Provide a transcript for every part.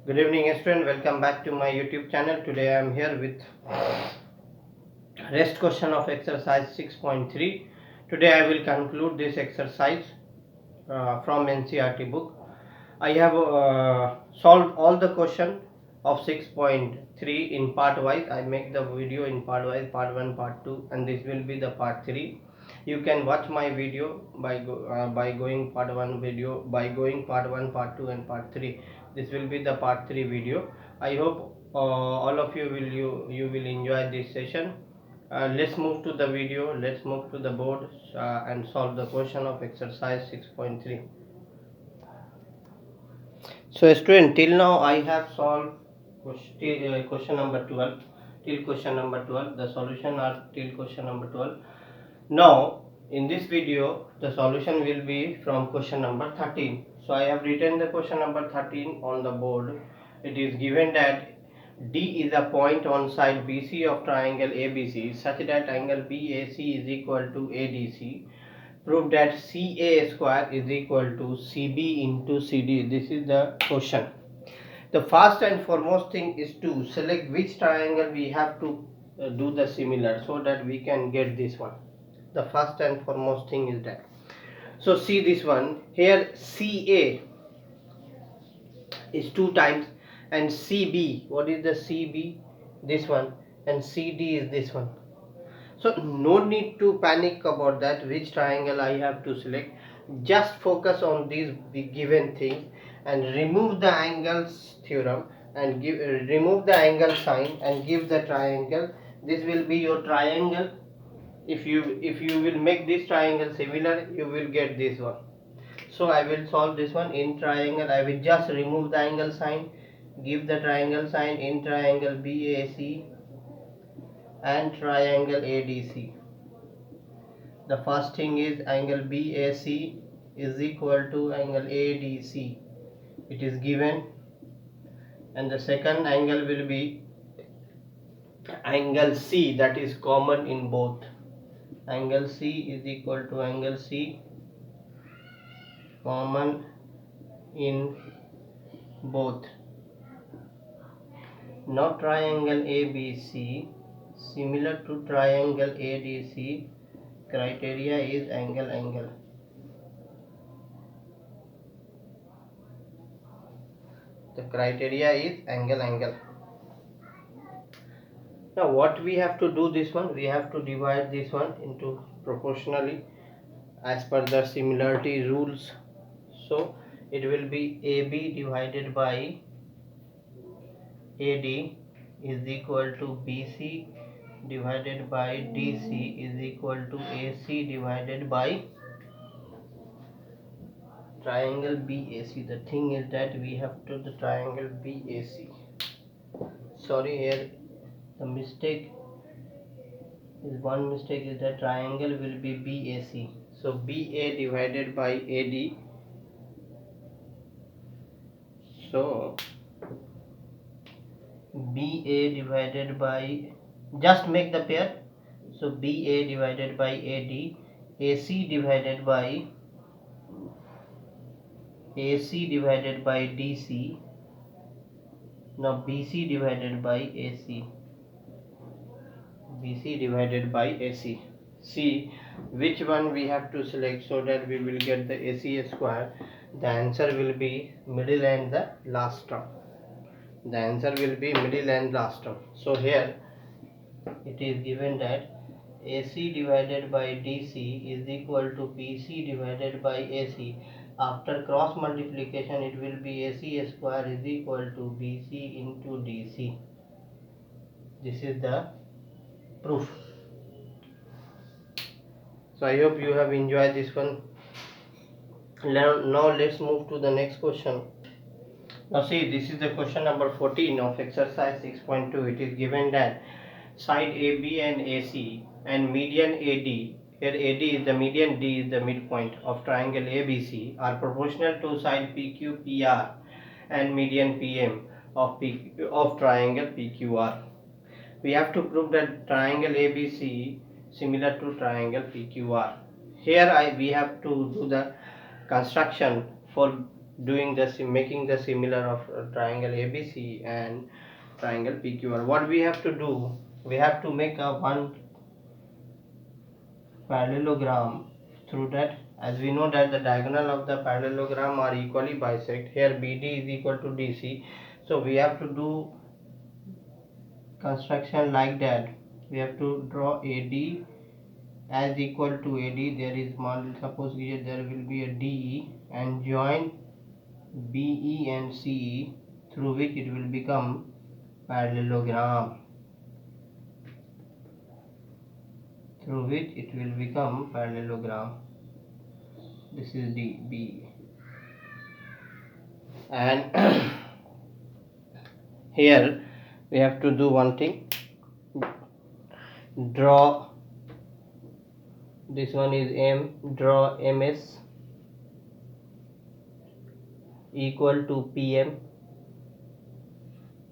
Good evening, student. Welcome back to my YouTube channel. Today I am here with rest question of exercise 6.3. Today I will conclude this exercise from NCERT book. I have solved all the question of 6.3 in part wise. I make the video in part wise, part 1, part 2, and this will be the part 3. You can watch my video by going part 1 video, by going part 1, part 2, and part 3. This will be the part 3 video. I hope all of you will enjoy this session. Let's move to the video. Let's move to the board and solve the question of exercise 6.3. So student, till now I have solved question number 12 till question number 12. The solution are till question number 12. Now in this video the solution will be from question number 13. So I have written the question number 13 on the board. It is given that D is a point on side BC of triangle ABC such that angle BAC is equal to ADC. Prove that CA square is equal to CB into CD. This is the question. The first and foremost thing is to select which triangle we have to do the similar so that we can get this one. The first and foremost thing is that. So see this one here, CA is 2 times, and CB, what is the CB? This one, and CD is this one. So no need to panic about that which triangle I have to select. Just focus on these given things and remove the angles theorem and remove the angle sign and give the triangle. This will be your triangle. If you will make this triangle similar, you will get this one. So I will solve this one in triangle. I will just remove the angle sign, give the triangle sign in triangle BAC and triangle ADC. The first thing is angle BAC is equal to angle ADC. It is given, and the second angle will be angle C, that is common in both. Angle C is equal to angle C, common in both. Now triangle ABC, similar to triangle ADC, criteria is angle. The criteria is angle. Now what we have to do this one, we have to divide this one into proportionally as per the similarity rules. So it will be AB divided by AD is equal to BC divided by DC is equal to AC divided by triangle BAC. The thing is that we have to the triangle BAC. Sorry, here the mistake is one mistake is that triangle will be BAC. So BA divided by AD. So BA divided by, just make the pair. So BA divided by AD, AC divided by DC. Now BC divided by AC. See which one we have to select so that we will get the AC square. The answer will be middle and the last term. So here it is given that AC divided by DC is equal to BC divided by AC. After cross multiplication, it will be AC square is equal to BC into DC. This is the proof. So I hope you have enjoyed this one. Now let's move to the next question. Now see, this is the question number 14 of exercise 6.2. It is given that side AB and AC and median AD, here AD is the median, D is the midpoint of triangle ABC, are proportional to side PQPR and median PM of triangle PQR. We have to prove that triangle ABC similar to triangle PQR. Here we have to do the construction for doing the making the similar of triangle ABC and triangle PQR. What we have to do, we have to make a one parallelogram. Through that, as we know that the diagonal of the parallelogram are equally bisect, here BD is equal to DC, so we have to do construction like that. We have to draw AD as equal to AD. There is one, suppose here there will be a DE, and join BE and CE, through which it will become parallelogram. Through which it will become parallelogram. This is DB. And here we have to do one thing. Draw, this one is M, draw MS equal to PM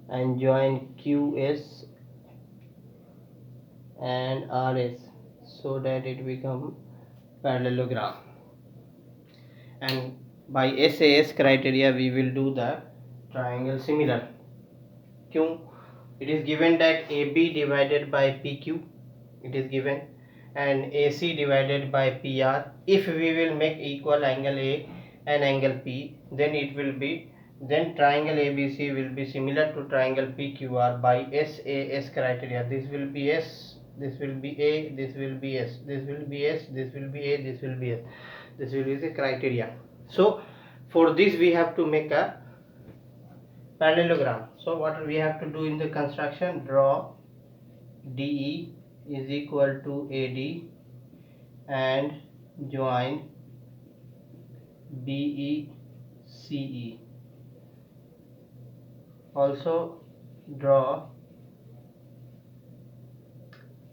and join QS and RS so that it become parallelogram. And by SAS criteria we will do the triangle similar. It is given that AB divided by PQ, it is given, and AC divided by PR. If we will make equal angle A and angle P, then it will be, then triangle ABC will be similar to triangle PQR by SAS criteria. This will be S, this will be A, this will be S, this will be S, this will be A, this will be S. This will be the criteria. So for this we have to make a parallelogram. So what we have to do in the construction, draw DE is equal to AD and join BE CE. Also draw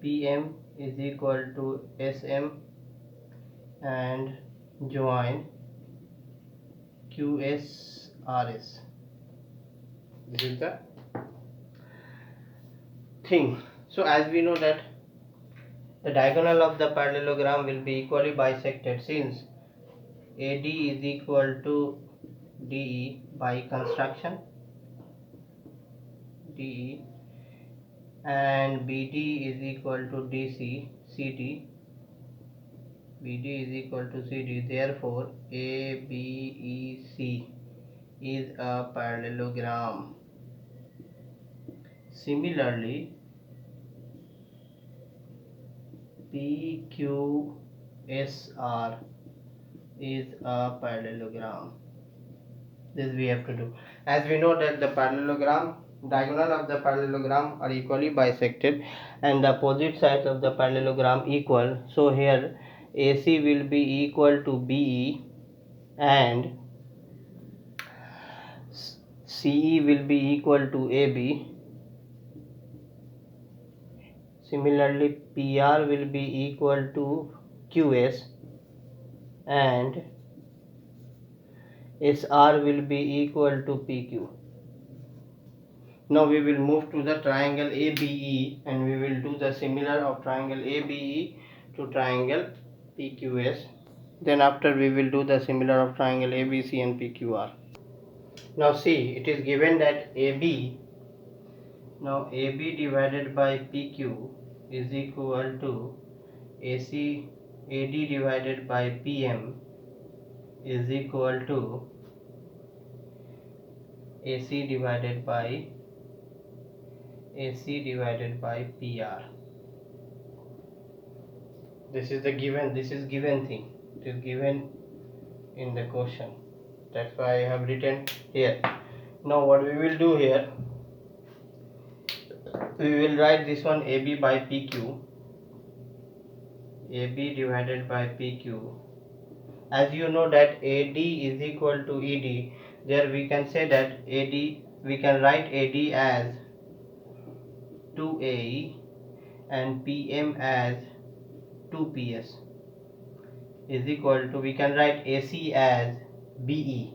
PM is equal to SM and join QSRS. This is the thing. So as we know that the diagonal of the parallelogram will be equally bisected, since AD is equal to DE by construction, DE, and BD is equal to DC, CD, BD is equal to CD. Therefore ABEC is a parallelogram. Similarly, PQSR is a parallelogram. This we have to do. As we know that the parallelogram, diagonal of the parallelogram are equally bisected and the opposite sides of the parallelogram equal. So here AC will be equal to BE and CE will be equal to AB. Similarly, PR will be equal to QS and SR will be equal to PQ. Now we will move to the triangle ABE and we will do the similar of triangle ABE to triangle PQS. Then after we will do the similar of triangle ABC and PQR. Now see, it is given that AB, now AB divided by PQ is equal to AC, AD divided by PM is equal to AC divided by PR. This is the given, this is given thing. It is given in the question. That's why I have written here. Now what we will do here, we will write this one AB by PQ, AB divided by PQ. As you know that AD is equal to ED, there we can say that AD, we can write AD as 2AE and PM as 2PS is equal to, we can write AC as BE.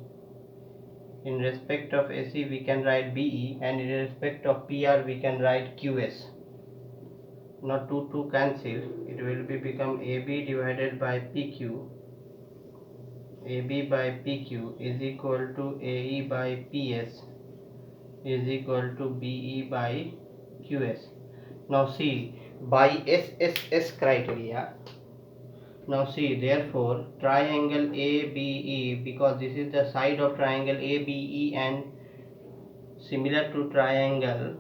In respect of AC we can write BE and in respect of PR we can write QS. Now 2 cancel, it will be become AB divided by PQ AB by PQ is equal to AE by PS is equal to BE by QS. Now see, by SSS criteria, now see, therefore triangle ABE, because this is the side of triangle ABE and similar to triangle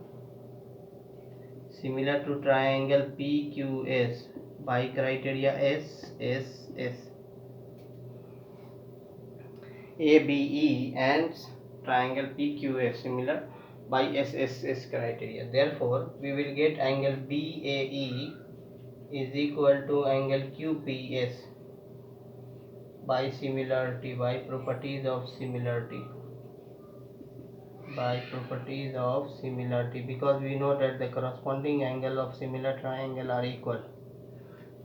PQS by criteria SSS, ABE and triangle PQS similar by SSS criteria. Therefore, we will get angle BAE is equal to angle QPS by similarity, by properties of similarity, because we know that the corresponding angle of similar triangle are equal.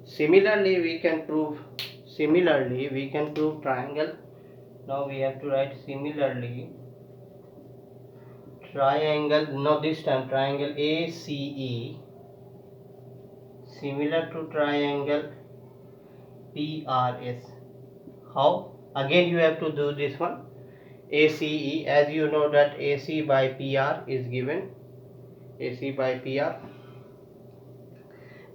Similarly we can prove triangle. Now we have to write similarly triangle, now this time triangle ACE similar to triangle PRS. How? Again you have to do this one. ACE, as you know that AC by PR is given, AC by PR.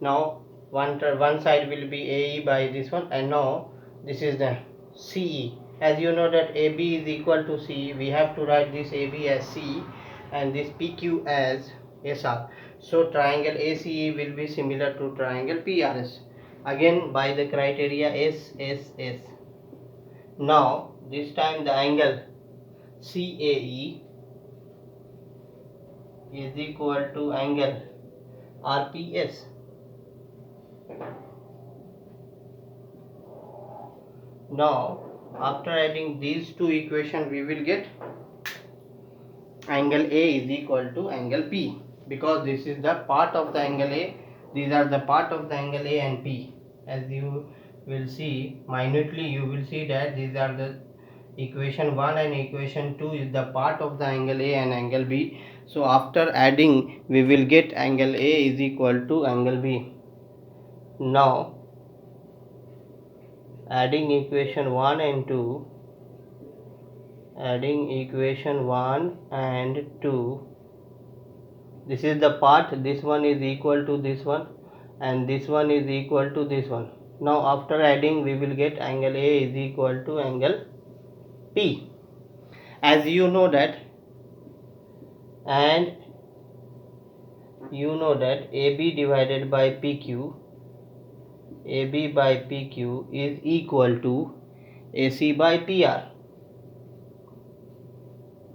Now one side will be AE by this one, and now this is the CE. As you know that AB is equal to CE, we have to write this AB as CE and this PQ as SR. So triangle ACE will be similar to triangle PRS, again by the criteria SSS. Now this time the angle CAE is equal to angle RPS. Now after adding these two equations we will get angle A is equal to angle P, because this is the part of the angle A, these are the part of the angle A and P. As you will see minutely, you will see that these are the equation 1 and equation 2 is the part of the angle A and angle B. So after adding we will get angle A is equal to angle B. Now adding equation 1 and 2, this is the part, this one is equal to this one and this one is equal to this one. Now after adding we will get angle A is equal to angle P. As you know that, and you know that AB divided by PQ, AB by PQ is equal to AC by PR.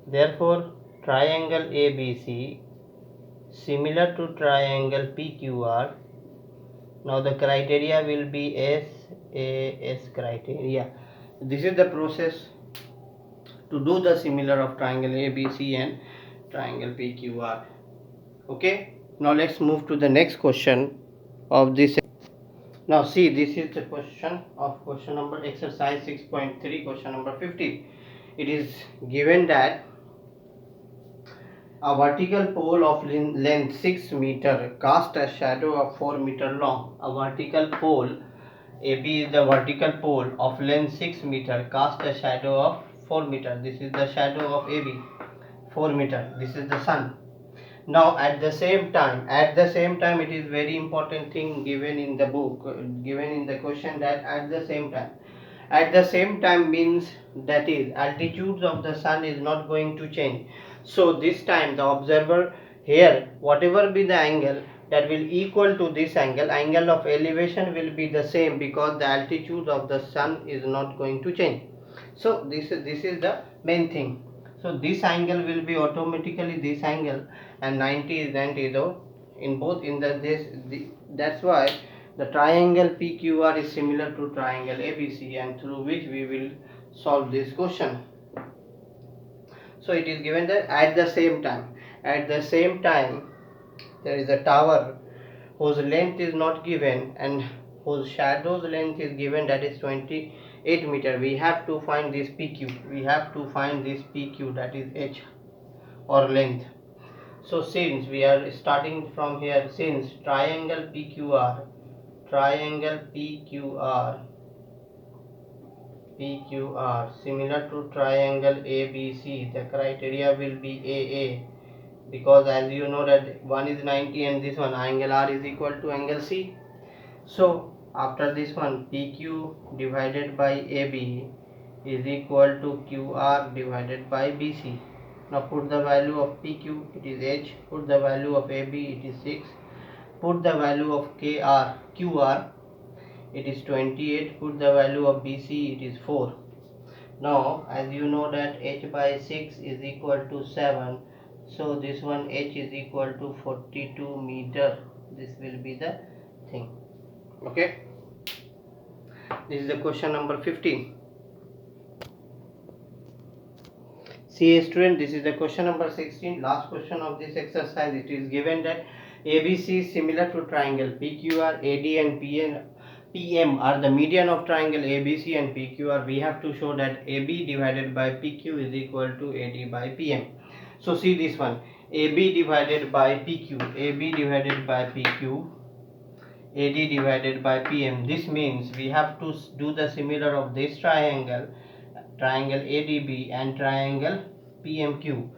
Therefore triangle ABC similar to triangle PQR. Now the criteria will be SAS criteria. This is the process to do the similar of triangle ABC and triangle PQR. Okay, now let's move to the next question of this. Now see, this is the question number exercise 6.3, question number 50. It is given that a vertical pole of length 6 meter cast a shadow of 4 meter long. A vertical pole AB is the vertical pole of length 6 meter cast a shadow of 4 meter. This is the shadow of AB, 4 meter. This is the sun. Now at the same time it is very important thing given in the book, given in the question, that at the same time means that is altitudes of the sun is not going to change. So this time the observer here, whatever be the angle, that will equal to this angle of elevation will be the same, because the altitude of the sun is not going to change. So this is the main thing. So this angle will be automatically this angle, and 90 is 90 though in both in that's why the triangle PQR is similar to triangle ABC, and through which we will solve this question. So it is given that at the same time there is a tower whose length is not given and whose shadow's length is given, that is 28 meter. We have to find this PQ, that is H or length. So since we are starting from here, since triangle PQR PQR similar to triangle ABC, the criteria will be AA, because as you know that one is 90 and this one angle R is equal to angle C. So after this one, PQ divided by AB is equal to QR divided by BC. Now put the value of PQ, it is H, put the value of AB, it is 6, put the value of QR, it is 28, put the value of BC, it is 4. Now as you know that H by 6 is equal to 7, so this one H is equal to 42 meter. This will be the thing. Okay, this is the question number 15. See student, this is the question number 16, last question of this exercise. It is given that ABC is similar to triangle PQR, AD and PM are the median of triangle ABC and PQR. We have to show that AB divided by PQ is equal to AD by PM. So see this one, AB divided by PQ, AB divided by PQ, AD divided by PM. This means we have to do the similar of this triangle ADB and triangle PMQ.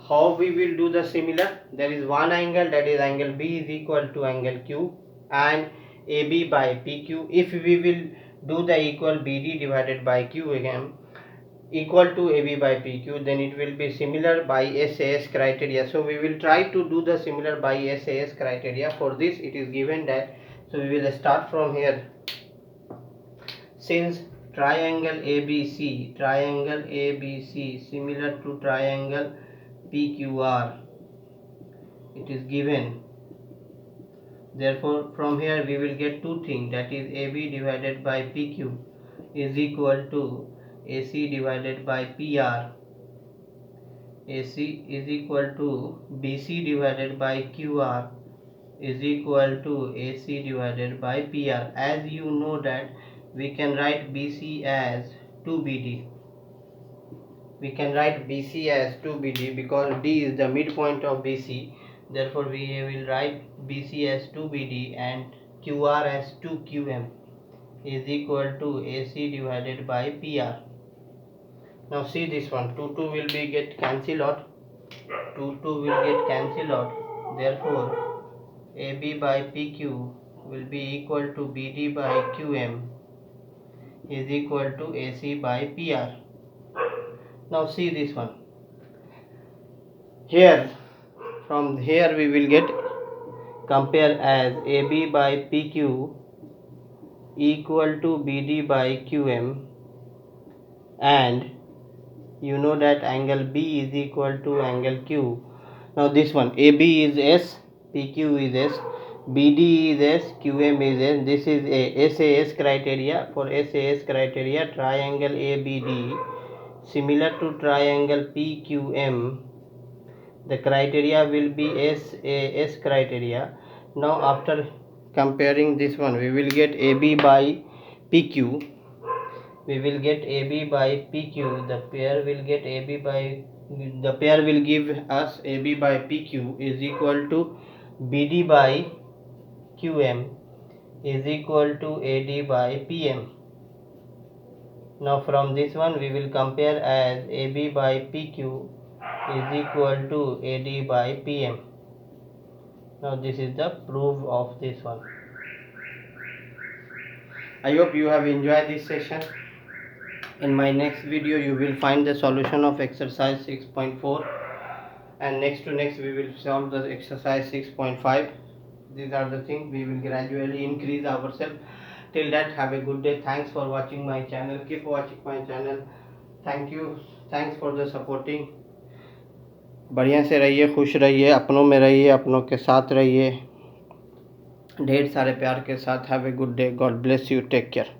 How we will do the similar? There is one angle, that is angle B is equal to angle Q and AB by PQ. If we will do the equal BD divided by Q again equal to AB by PQ, then it will be similar by SAS criteria. So we will try to do the similar by SAS criteria. For this it is given that, so we will start from here. Since triangle ABC similar to triangle PQR, it is given, therefore from here we will get two things, that is AB divided by PQ is equal to AC divided by PR, AC is equal to BC divided by QR is equal to AC divided by PR. As you know that we can write BC as 2BD. We can write BC as 2BD because D is the midpoint of BC. Therefore we will write BC as 2BD and QR as 2QM is equal to AC divided by PR. Now see this one, 2 will be get cancel out, 2 will get cancel out. Therefore AB by PQ will be equal to BD by QM is equal to AC by PR. Now see this one. Here, from here we will get compare as AB by PQ equal to BD by QM, and you know that angle B is equal to angle Q. Now this one, AB is S, PQ is S, BD is S, QM is S. This is a SAS criteria. For SAS criteria, triangle ABD similar to triangle PQM, the criteria will be SAS criteria. Now after comparing this one, we will get AB by PQ. We will get AB by PQ. The pair will get AB by, the pair will give us AB by PQ is equal to BD by QM is equal to AD by PM. Now from this one we will compare as AB by PQ is equal to AD by PM. Now this is the proof of this one. I hope you have enjoyed this session. In my next video you will find the solution of exercise 6.4, and next we will solve the exercise 6.5. These are the things we will gradually increase ourselves. Till that, have a good day. Thanks for watching my channel. Keep watching my channel. Thank you. Thanks for the supporting. बढ़िया से रहिए, खुश रहिए, अपनों में रहिए, अपनों के साथ रहिए, ढेर सारे प्यार के साथ. Have a good day. God bless you. Take care.